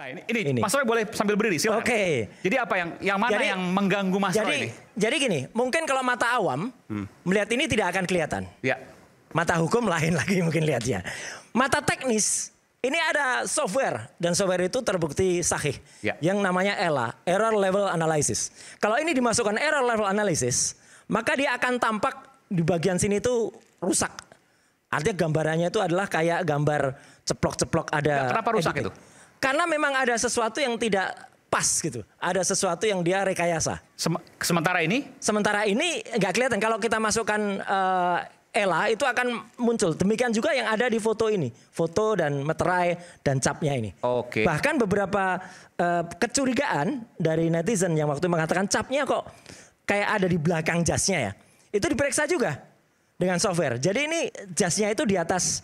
Nah ini. Mas Roy boleh sambil berdiri, silakan. Oke. Jadi apa yang mana yang mengganggu Mas Roy ini? Jadi gini, mungkin kalau mata awam melihat ini tidak akan kelihatan. Ya. Mata hukum lain lagi mungkin lihatnya. Mata teknis, ini ada software dan software itu terbukti sahih. Ya. Yang namanya ELA, Error Level Analysis. Kalau ini dimasukkan Error Level Analysis, maka dia akan tampak di bagian sini itu rusak. Artinya gambarannya itu adalah kayak gambar ceplok-ceplok ada. Kenapa rusak itu? Karena memang ada sesuatu yang tidak pas gitu. Ada sesuatu yang dia rekayasa. Sementara ini? Sementara ini nggak kelihatan. Kalau kita masukkan ELA itu akan muncul. Demikian juga yang ada di foto ini. Foto dan meterai dan capnya ini. Oke. Bahkan beberapa kecurigaan dari netizen yang waktu mengatakan capnya kok kayak ada di belakang jasnya ya. Itu diperiksa juga dengan software. Jadi ini jasnya itu di atas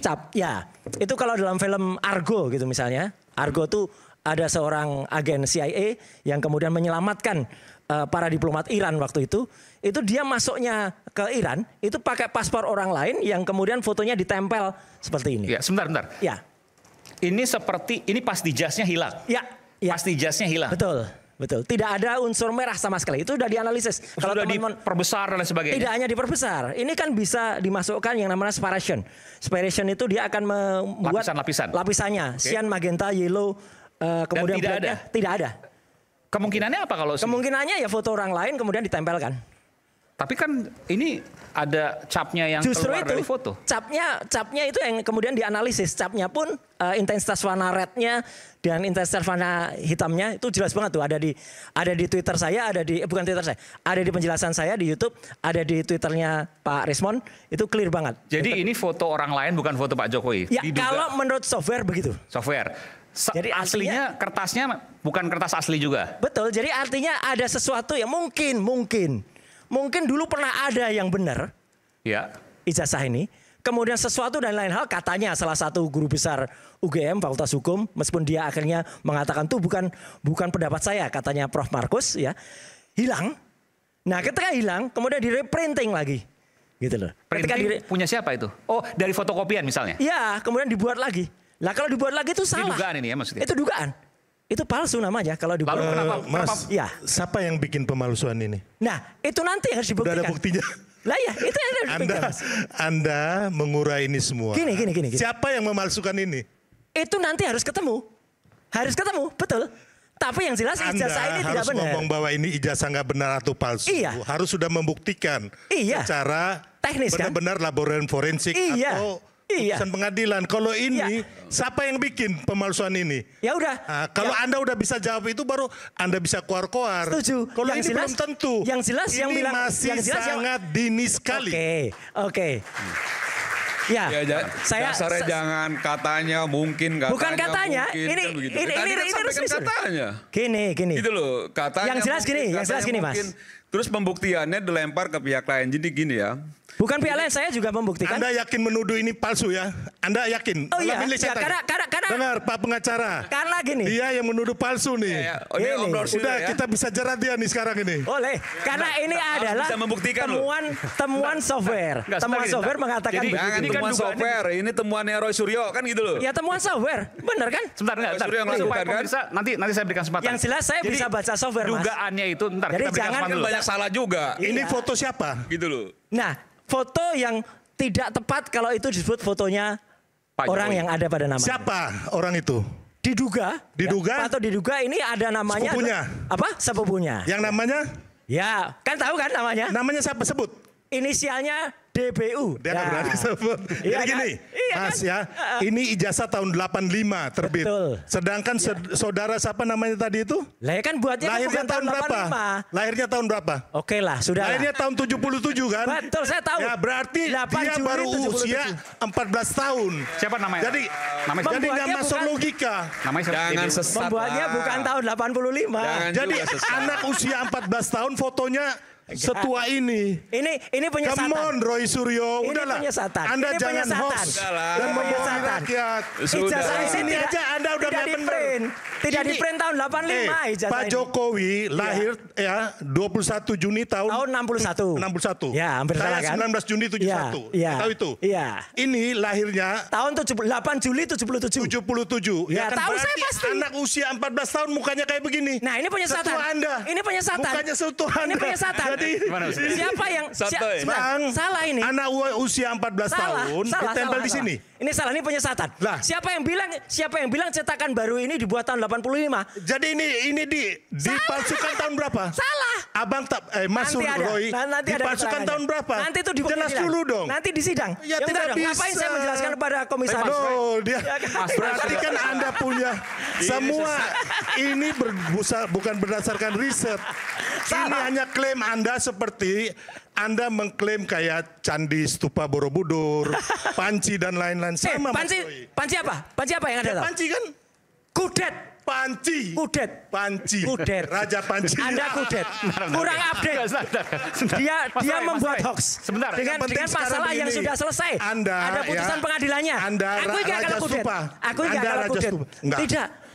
cap. Ya, itu kalau dalam film Argo gitu misalnya. Argo tuh ada seorang agen CIA yang kemudian menyelamatkan para diplomat Iran waktu itu. Itu dia masuknya ke Iran, itu pakai paspor orang lain yang kemudian fotonya ditempel seperti ini. Ya, sebentar. Ya. Ini pas di jasnya hilang. Ya. Pas di jasnya hilang. Betul. Tidak ada unsur merah sama sekali. Itu sudah dianalisis. Kalau teman-teman diperbesar dan sebagainya. Tidak hanya diperbesar. Ini kan bisa dimasukkan yang namanya sparation. Sparation itu dia akan membuat lapisannya. Cyan, magenta, yellow, kemudian tidak ada. Kemungkinannya apa kalau kemungkinannya ya foto orang lain kemudian ditempelkan. Tapi kan ini ada capnya yang justru keluar itu, dari foto. Capnya itu yang kemudian dianalisis. Capnya pun intensitas warna rednya dan intensitas warna hitamnya itu jelas banget tuh. Ada di Twitter saya, bukan Twitter saya, ada di penjelasan saya di YouTube, ada di Twitternya Pak Rismon, itu clear banget. Jadi ini foto orang lain bukan foto Pak Jokowi? Ya, kalau menurut software begitu. Software. Jadi aslinya kertasnya bukan kertas asli juga? Betul, jadi artinya ada sesuatu yang mungkin dulu pernah ada yang benar, ya, ijazah ini. Kemudian sesuatu dan lain hal katanya salah satu guru besar UGM Fakultas Hukum, meskipun dia akhirnya mengatakan tuh bukan pendapat saya, katanya Prof Markus ya, hilang. Nah ketika hilang kemudian di reprinting lagi, gitu loh. Printing punya siapa itu? Oh dari fotokopian misalnya? Iya, kemudian dibuat lagi. Lah kalau dibuat lagi itu salah. Ini dugaan ini ya maksudnya? Itu dugaan. Itu palsu namanya kalau dibuat. Lalu kenapa? Ya. Siapa yang bikin pemalsuan ini? Nah, itu nanti yang harus dibuktikan. Udah ada buktinya. Lah ya, itu yang harus dibuktikan. Anda mengurai ini semua. Gini. Siapa yang memalsukan ini? Itu nanti harus ketemu. Betul. Tapi yang jelas ijazah ini tidak benar. Anda harus ngomong bahwa ini ijazah nggak benar atau palsu. Iya. Harus sudah membuktikan. Iya. Secara teknis kan? Benar-benar laboratorium forensik atau putusan pengadilan. Kalau ini siapa yang bikin pemalsuan ini? Ya udah. Nah, kalau Anda udah bisa jawab itu baru Anda bisa keluar-keluar. Setuju. Kalau yang ini jelas, belum tentu. Yang jelas ini yang bilang masih sangat dini sekali. Oke. Ya, dasarnya jangan katanya mungkin katanya. Bukan katanya. Mungkin, ini resmi katanya. Gini. Gitu loh, katanya. Yang jelas gini, Mas. Terus pembuktiannya dilempar ke pihak lain. Jadi gini ya. Bukan pihak lain, saya juga membuktikan. Anda yakin menuduh ini palsu ya? Anda yakin? Oh iya, karena dengar Pak pengacara. Karena gini. Dia yang menuduh palsu nih. Udah kita bisa jerat dia nih sekarang ini. Boleh. Karena ini adalah temuan software. Temuan software mengatakan begitu. Jangan temuan software, ini temuannya Roy Suryo kan gitu loh. Ya temuan software, benar kan? Sebentar. Nanti saya berikan kesempatan. Yang jelas saya bisa baca software, Mas. Dugaannya itu, ntar jadi kita berikan jangan dulu. Banyak salah juga. Ini foto siapa? Gitu loh. Nah, foto yang tidak tepat kalau itu disebut fotonya Pak orang Jokowi yang ada pada namanya. Siapa orang itu? Diduga. Atau diduga ini ada namanya. Sepupunya. Apa? Sepupunya. Yang namanya? Ya, kan tahu kan namanya? Namanya siapa sebut? Inisialnya DBU. Dia nggak berani sebut. Iya, jadi gini, Mas kan? ya, ini ijazah tahun 85 terbit. Betul. Sedangkan saudara siapa namanya tadi itu? Lah kan buatnya lahirnya tahun berapa? Lahirnya tahun berapa? Oke lah, sudah. Lahirnya tahun 77 kan? Betul, saya tahu. Ya berarti dia baru 77. usia 14 tahun. Siapa namanya? Jadi nggak masuk logika. Jangan sesat. Membuatnya bukan tahun 85. Jadi anak usia 14 tahun fotonya setua ini. Ini penyesatan. Come on Roy Suryo, Ini udahlah. penyesatan. Anda Ini jangan penyesatan. hoax Ini dan membohongi penyesatan. rakyat. Ijazah Di sini aja Anda udah tidak nggak di benar. print. Tidak di print tahun 85 ijazah Pak ini. Jokowi lahir ya 21 Juni tahun 61. 61. Ya, hampir salah Saya kan? 19 Juni 71. Iya. Tahu itu? Iya. Ini lahirnya Tahun 8 Juli 77. 77. Ya, kan tahu saya berarti pasti. anak usia 14 tahun mukanya kayak begini. Nah, ini penyesatan. Setua Anda. Ini penyesatan. Mukanya setua Anda. Ini penyesatan. Jadi Gimana, Ustaz? Siapa yang Santai. Sebentar, Bang, salah ini. anak usia 14 tahun ditempel di sini. Ini salah, ini penyesatan. Lah. Siapa yang bilang cetakan baru ini dibuat tahun 85? Jadi ini dipalsukan tahun berapa? Salah. Abang Mas Nanti ada. Roy Nanti ada dipalsukan keterangannya. tahun berapa? Nanti itu di jelas sidang. dulu dong. Nanti di sidang. Ya, enggak tidak dong. Ngapain bisa. saya menjelaskan kepada komisaris? No, dia Ya kan? berarti kan Anda punya semua ini bukan berdasarkan riset. Ini hanya klaim Anda seperti Anda mengklaim kayak Candi Stupa Borobudur, Panci dan lain-lain sama. Mas Roy. Panci apa? Panci apa yang ada? Ya, tahu? Panci kan? Kudet. Panci. Kudet. Panci. Kudet. Raja Panci. Anda kudet. Kurang update. Dia membuat hoax. Sebentar. Dengan penting masalah sekarang yang begini. sudah selesai. Anda, ada putusan ya, pengadilannya. Anda Aku enggak Raja kalau kudet. Stupa. Aku enggak Anda kalau Raja kudet. Stupa. Enggak.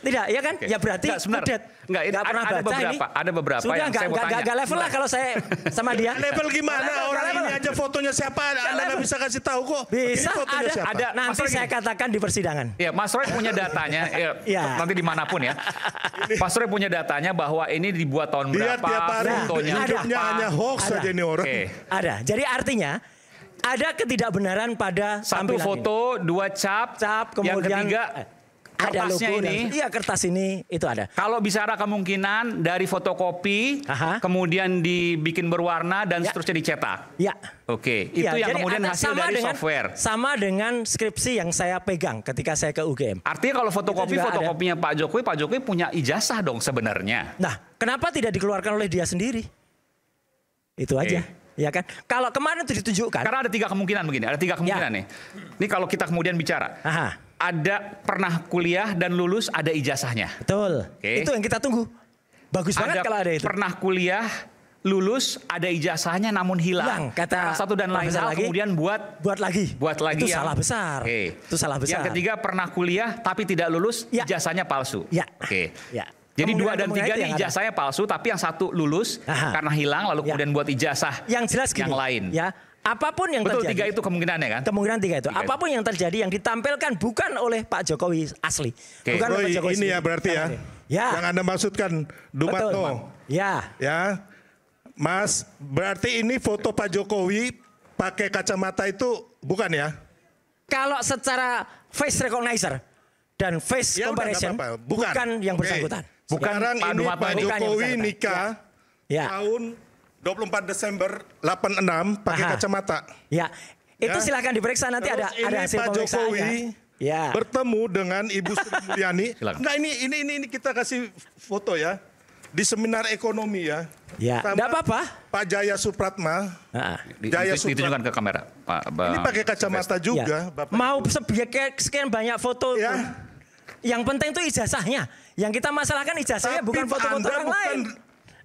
Tidak, ya kan? Ya berarti Enggak, sebentar. kudet. Enggak, ini pernah ada baca beberapa- ini. ada beberapa Sudah yang saya mau tanya. enggak level lah kalau saya sama dia. Level gimana? Orang level. ini aja fotonya siapa? Anda nggak level. bisa kasih tahu kok. Bisa Ini fotonya ada. siapa? Ada. Nanti Mas Roy saya gini. katakan di persidangan. Ya, Mas Roy punya datanya, Iya. nanti dimanapun ya. Mas Roy punya datanya bahwa ini dibuat tahun Dia berapa, tiap hari fotonya hidupnya apa. hanya hoax Ada. saja ini orang. Oke. Ada. Jadi artinya ada ketidakbenaran pada Satu tampilan foto, dua cap, Cap, yang kemudian ketiga ada kertasnya logo ini. Iya, kertas ini itu ada. Kalau bicara kemungkinan dari fotokopi, Aha. kemudian dibikin berwarna dan Ya. seterusnya dicetak. Ya. Oke, itu Iya, yang jadi kemudian ada- hasil dari dengan, software. Sama dengan skripsi yang saya pegang ketika saya ke UGM. Artinya kalau fotokopi, Itu juga ada. fotokopinya Pak Jokowi punya ijazah dong sebenarnya. Nah, kenapa tidak dikeluarkan oleh dia sendiri? Itu aja. Ya kan? Kalau kemarin itu ditunjukkan. Karena ada tiga kemungkinan begini, ada tiga kemungkinan nih. Ini kalau kita kemudian bicara, Aha, ada pernah kuliah dan lulus, ada ijazahnya. betul. Oke. Itu yang kita tunggu. Bagus banget kalau ada itu. Pernah kuliah, lulus, ada ijazahnya namun hilang. Hilang, kata Satu dan lain Profesor hal, lagi, kemudian buat Buat lagi. Itu yang- salah besar. Oke. Itu salah besar. Yang ketiga pernah kuliah tapi tidak lulus, Ya. ijazahnya palsu. Ya. Oke. Ya. Jadi dua dan Kemungkinan tiga itu nih yang ada. ijazahnya palsu, tapi yang satu lulus Aha. karena hilang, lalu Ya. kemudian buat ijazah Yang jelas gini. yang lain. Ya, apapun yang Betul, terjadi. tiga itu kemungkinannya kan? Kemungkinan tiga itu. Tiga itu. Apapun yang terjadi yang ditampilkan bukan oleh Pak Jokowi asli. Oke. Bukan oleh Roy, Pak Jokowi ini sendiri. ya berarti ya. Ya. Yang Anda maksudkan Betul. Dumatno. Ya. Ya. Mas, berarti ini foto Pak Jokowi pakai kacamata itu bukan ya? Kalau secara face recognizer dan face Ya udah, comparison nggak apa-apa. Bukan. yang Oke. bersangkutan. Sekarang Pak ini Dumatno Pak ini. Bukan yang Jokowi bersangkutan. nikah Ya. tahun 24 Desember 86 pakai Aha. kacamata. Ya. Itu Ya. silakan diperiksa nanti Terus ada ini hasil Pak pemeriksaannya. Jokowi Ya. bertemu dengan Ibu Sri Mulyani. Silakan. Enggak, ini kita kasih foto ya. Di seminar ekonomi ya. Ya, Sama enggak apa-apa. Pak Jaya Supratma. Nah. Jaya Supratma. Ditunjukkan ke kamera, Pak. Ini pakai kacamata juga, Ya. Bapak. Mau sekian banyak foto Ya. pun, yang penting itu ijazahnya. Yang kita masalahkan ijazahnya Tapi bukan foto-foto Anda orang lain.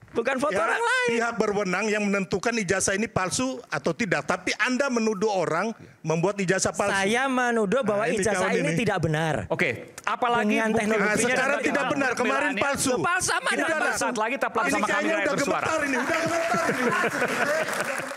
Bukan foto Ya, orang lain. pihak berwenang yang menentukan ijazah ini palsu atau tidak. Tapi Anda menuduh orang membuat ijazah palsu. Saya menuduh bahwa Nah, ini ijazah kawan ini ini. tidak benar. Oke, apalagi Dengan teknologi. Nah, buktinya sekarang dan tidak bagaimana benar, kemarin pembelaannya. palsu. Palsu sama Kita dengan bahas palsu. saat lagi tetaplah Ini bersama kami kayaknya di udah Layar Bersuara. gemetar ini, udah gemetar ini.